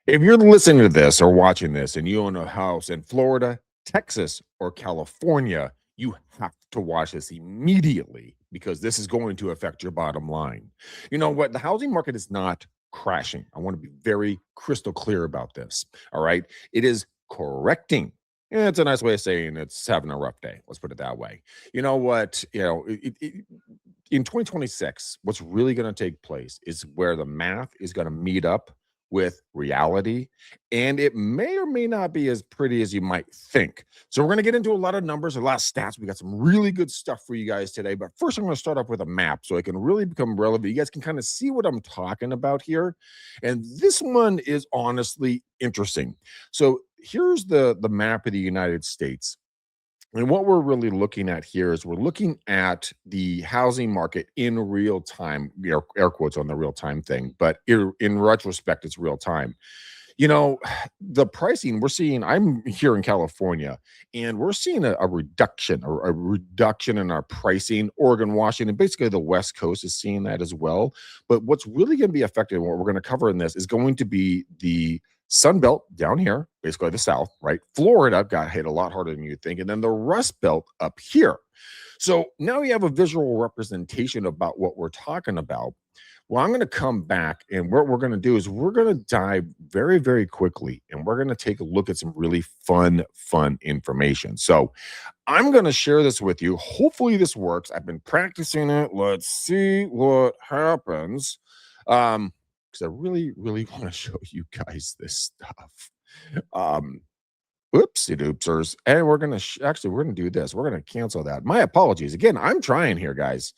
If you're listening to this or watching this and you own a house in Florida, Texas, or California, you have to watch this immediately because this is going to affect your bottom line. You know what? The housing market is not crashing. I want to be very crystal clear about this. All right. It is correcting. Yeah, it's a nice way of saying it's having a rough day. Let's put it that way. You know what? In 2026, what's really going to take place is where the math is going to meet up with reality, and it may or may not be as pretty as you might think. So we're going to get into a lot of numbers, a lot of stats. We got some really good stuff for you guys today. But first, I'm going to start off with a map so it can really become relevant. You guys can kind of see what I'm talking about here. And this one is honestly interesting. So here's the map of the United States. And what we're really looking at here is we're looking at the housing market in real time, air quotes on the real time thing, but in retrospect, it's real time. You know, the pricing we're seeing, I'm here in California, and we're seeing a reduction in our pricing. Oregon, Washington, basically the West Coast is seeing that as well. But what's really going to be affected, and what we're going to cover in this, is going to be the Sun Belt down here, basically the South, right? Florida got hit a lot harder than you think, and then the Rust Belt up here. So now you have a visual representation about what we're talking about. Well, I'm going to come back, and what we're going to do is we're going to dive very, very quickly, and we're going to take a look at some really fun information. So I'm going to share this with you. Hopefully, this works. I've been practicing it. Let's see what happens. Because I really, really want to show you guys this stuff. Um, Oopsie doopsers. And we're going to actually, we're going to do this. We're going to cancel that. My apologies. Again, I'm trying here, guys.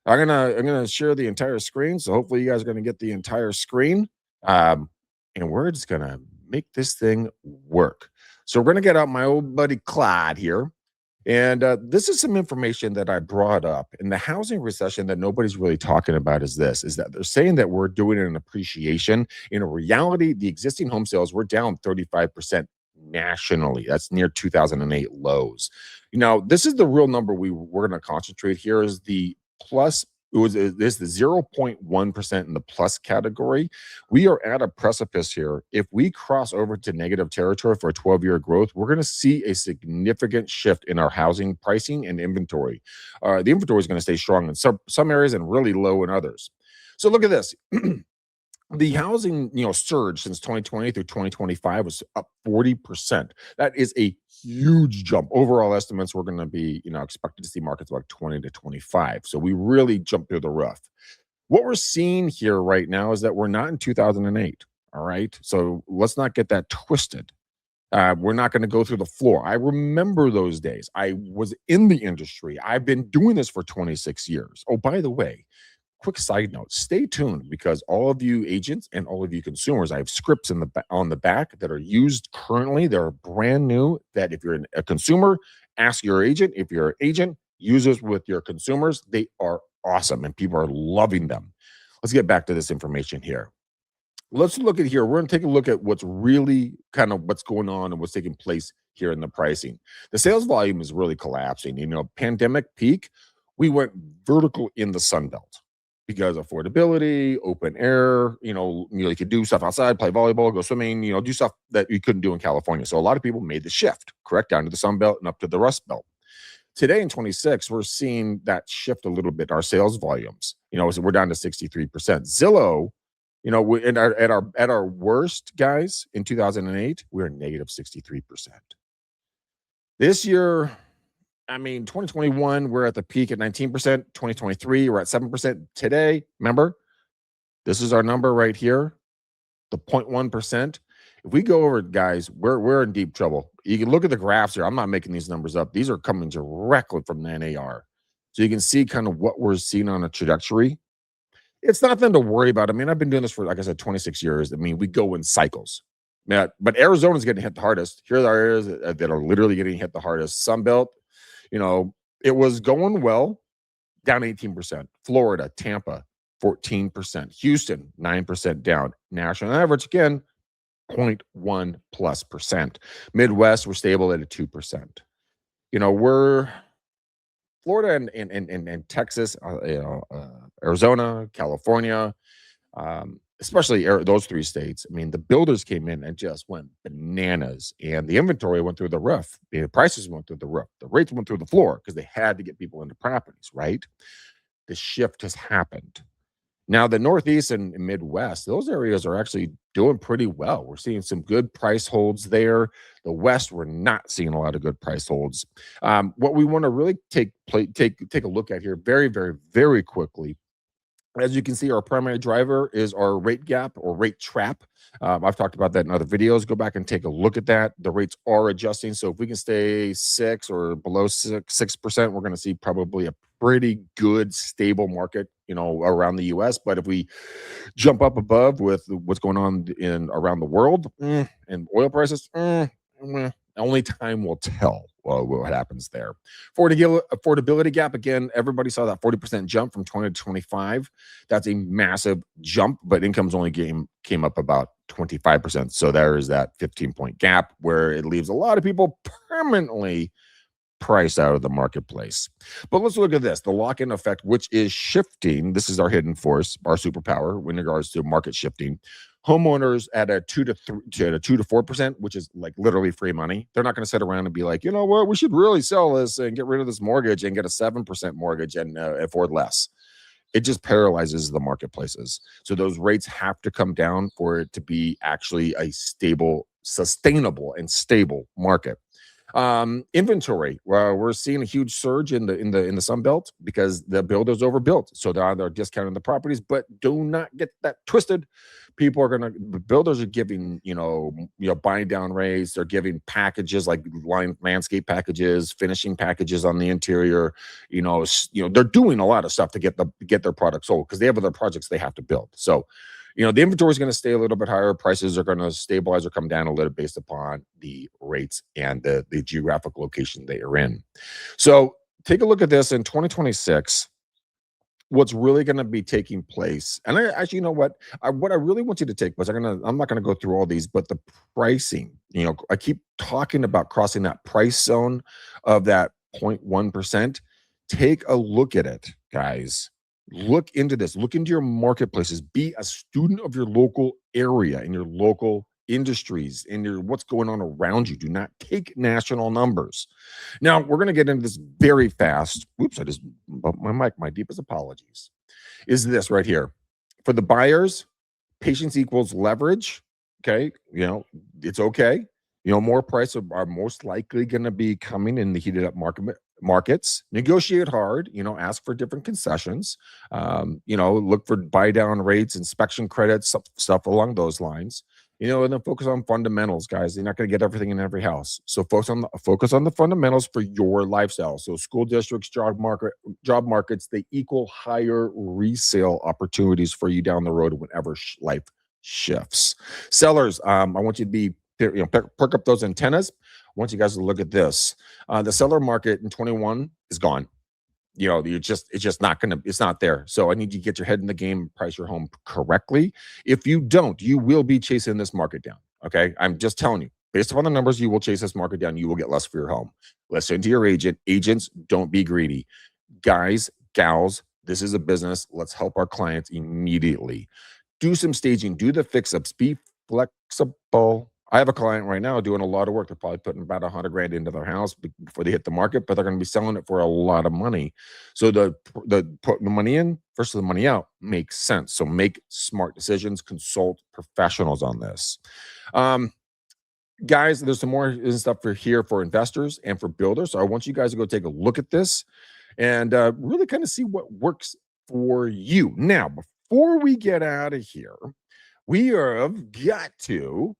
I'm gonna share the entire screen, so hopefully you guys are gonna get the entire screen, um, and we're just gonna make this thing work. So we're gonna get out my old buddy Clyde here, and this is some information that I brought up in the housing recession that nobody's really talking about. Is that they're saying that we're doing an appreciation. In reality, the existing home sales were down 35% nationally. That's near 2008 lows. You know, this is the real number we're going to concentrate here is the plus. There's the 0.1% in the plus category. We are at a precipice here. If we cross over to negative territory for a 12-year growth, we're going to see a significant shift in our housing pricing and inventory. The inventory is going to stay strong in some areas and really low in others. So look at this. The housing, surge since 2020 through 2025 was up 40%. That is a huge jump. Overall estimates, we're going to be, expected to see markets like 20 to 25. So we really jumped through the roof. What we're seeing here right now is that we're not in 2008. All right. So let's not get that twisted. We're not going to go through the floor. I remember those days. I was in the industry. I've been doing this for 26 years. Oh, by the way, quick side note, stay tuned because all of you agents and all of you consumers, I have scripts on the back that are used currently. They're brand new that if you're a consumer, ask your agent. If you're an agent, use this with your consumers. They are awesome and people are loving them. Let's get back to this information here. Let's look at here. We're going to take a look at what's really kind of what's going on and what's taking place here in the pricing. The sales volume is really collapsing. Pandemic peak, we went vertical in the Sun Belt because affordability, open air, you could do stuff outside, play volleyball, go swimming, do stuff that you couldn't do in California. So a lot of people made the shift, correct, down to the Sun Belt and up to the Rust Belt. Today in 26, we're seeing that shift a little bit. Our sales volumes, so we're down to 63%. Zillow, at our worst, guys, in 2008, we were negative 63%. This year, 2021, we're at the peak at 19%. 2023, we're at 7%. Today, remember, this is our number right here, the 0.1%. If we go over it, guys, we're in deep trouble. You can look at the graphs here. I'm not making these numbers up. These are coming directly from the NAR. So you can see kind of what we're seeing on a trajectory. It's nothing to worry about. I've been doing this for, like I said, 26 years. We go in cycles. Yeah, but Arizona's getting hit the hardest. Here are the areas that are literally getting hit the hardest. Sunbelt, it was going well, down 18%. Florida, Tampa, 14%. Houston, 9% down. National average, again, 0.1 plus percent. Midwest, we're stable at a 2%. We're Florida and Texas, Arizona, California, especially those 3 states. I mean, the builders came in and just went bananas, and the inventory went through the roof. The prices went through the roof. The rates went through the floor because they had to get people into properties, right? The shift has happened. Now, the Northeast and Midwest, those areas are actually doing pretty well. We're seeing some good price holds there. The West, we're not seeing a lot of good price holds. What we want to really take a look at here very, very, very quickly, as you can see, our primary driver is our rate gap or rate trap. I've talked about that in other videos. Go back and take a look at that. The rates are adjusting. So if we can stay 6 or below 6%, we're going to see probably a pretty good stable market, around the US. But if we jump up above with what's going on in around the world, and oil prices, only time will tell what happens there. Affordability gap, again, everybody saw that 40% jump from 20 to 25. That's a massive jump, but incomes only came up about 25%. So there is that 15-point gap where it leaves a lot of people permanently priced out of the marketplace. But let's look at this, the lock-in effect, which is shifting. This is our hidden force, our superpower in regards to market shifting. Homeowners at a 2 to 4%, which is like literally free money. They're not going to sit around and be like, you know what, we should really sell this and get rid of this mortgage and get a 7% mortgage and afford less. It just paralyzes the marketplaces. So those rates have to come down for it to be actually a stable, sustainable, and stable market. Inventory, well, we're seeing a huge surge in the Sun Belt because the builders overbuilt, so they're discounting the properties. But do not get that twisted. The builders are giving, buying down rates. They're giving packages like landscape packages, finishing packages on the interior. They're doing a lot of stuff to get their product sold because they have other projects they have to build. So the inventory is going to stay a little bit higher. Prices are going to stabilize or come down a little based upon the rates and the geographic location they are in. So take a look at this in 2026. What's really going to be taking place, and you know what I really want you to take was I'm not going to go through all these, but the pricing. I keep talking about crossing that price zone of that 0.1%. Take a look at it, guys. Look into this. Look into your marketplaces. Be a student of your local area and your local industries and what's going on around you. Do not take national numbers. Now, we're going to get into this very fast. Oops, I just bumped my mic. My deepest apologies. Is this right here. For the buyers, patience equals leverage. Okay. It's okay. More price are most likely going to be coming in the heated up markets. Negotiate hard, ask for different concessions, look for buy down rates, inspection credits, stuff along those lines, and then focus on fundamentals, guys. You're not going to get everything in every house. So focus on the fundamentals for your lifestyle. So school districts, job markets, they equal higher resale opportunities for you down the road whenever life shifts. Sellers, I want you to be, perk up those antennas. I want you guys to look at this. The seller market in 21 is gone. It's not there. So I need you to get your head in the game, price your home correctly. If you don't, you will be chasing this market down. Okay. I'm just telling you, based upon the numbers, you will chase this market down. You will get less for your home. Listen to your agent. Agents, don't be greedy. Guys, gals, this is a business. Let's help our clients immediately. Do some staging, do the fix-ups, be flexible. I have a client right now doing a lot of work. They're probably putting about $100,000 into their house before they hit the market, but they're going to be selling it for a lot of money. So the putting the money in versus the money out makes sense. So make smart decisions, consult professionals on this. Guys, there's some more stuff for investors and for builders. So I want you guys to go take a look at this and really kind of see what works for you. Now, before we get out of here, we've got to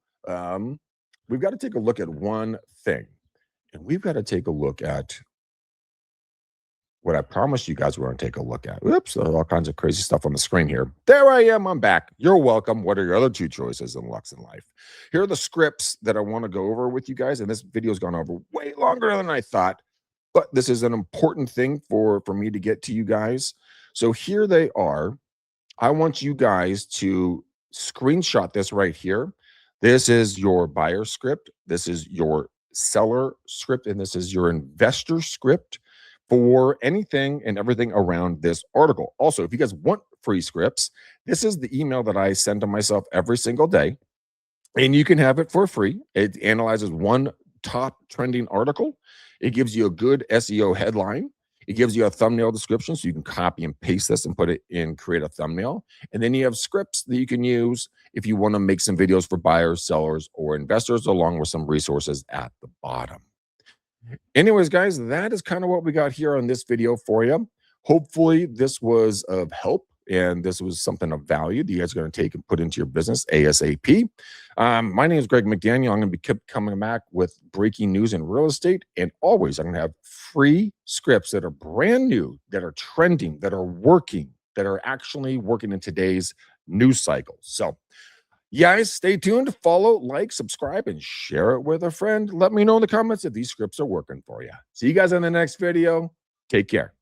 take a look at one thing, and we've got to take a look at what I promised you guys we're going to take a look at. Oops, there's all kinds of crazy stuff on the screen here. There I am. I'm back. You're welcome. What are your other 2 choices in Lux in life? Here are the scripts that I want to go over with you guys, and this video's gone over way longer than I thought, but this is an important thing for me to get to you guys. So here they are. I want you guys to screenshot this right here. This is your buyer script. This is your seller script, and this is your investor script for anything and everything around this article. Also, if you guys want free scripts. This is the email that I send to myself every single day, and you can have it for free. It analyzes one top trending article. It gives you a good SEO headline. It gives you a thumbnail description so you can copy and paste this and put it in, create a thumbnail. And then you have scripts that you can use if you want to make some videos for buyers, sellers, or investors, along with some resources at the bottom. Anyways, guys, that is kind of what we got here on this video for you. Hopefully, this was of help and this was something of value that you guys are going to take and put into your business ASAP. My name is Greg McDaniel. I'm going to be kept coming back with breaking news in real estate. And always, I'm going to have free scripts that are brand new, that are trending, that are working, that are actually working in today's news cycle. So, you guys, stay tuned, follow, like, subscribe, and share it with a friend. Let me know in the comments if these scripts are working for you. See you guys in the next video. Take care.